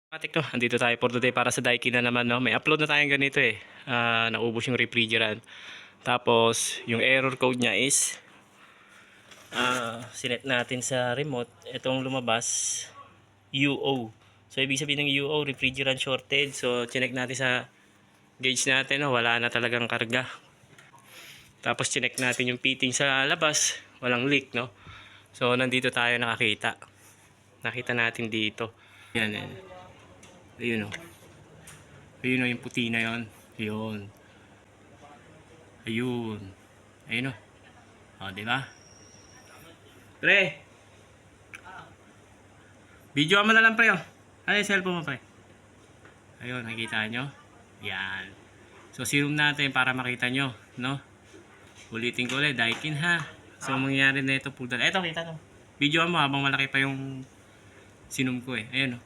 Matik to, andito tayo for today para sa Daikin na naman, no? May upload na tayong ganito eh. Naubos yung refrigerant. Tapos, yung error code niya is sinet natin sa remote. Itong lumabas, UO. So, ibig sabihin ng UO, refrigerant shortage. So, chinek natin sa gauge natin, no? Wala na talagang karga. Tapos, chinek natin yung fitting sa labas. Walang leak, no? So, nandito tayo nakakita. Nakita natin dito. Yan, yan. Ayun, oh. Ayun, oh, yung puti na yun. Ayun. Ayun. Ayun, oh. O, diba? Pre! Video mo na lang, pre, oh. Ano yung cellphone mo, pre? Ayun, nakikita nyo? Yan. So, sinum natin para makita nyo, no? Ulitin ko ulit, Daikin, ha? So, mangyayari na ito, pudal. Eto, kita to. Video mo habang malaki pa yung sinum ko, eh. Ayun, oh.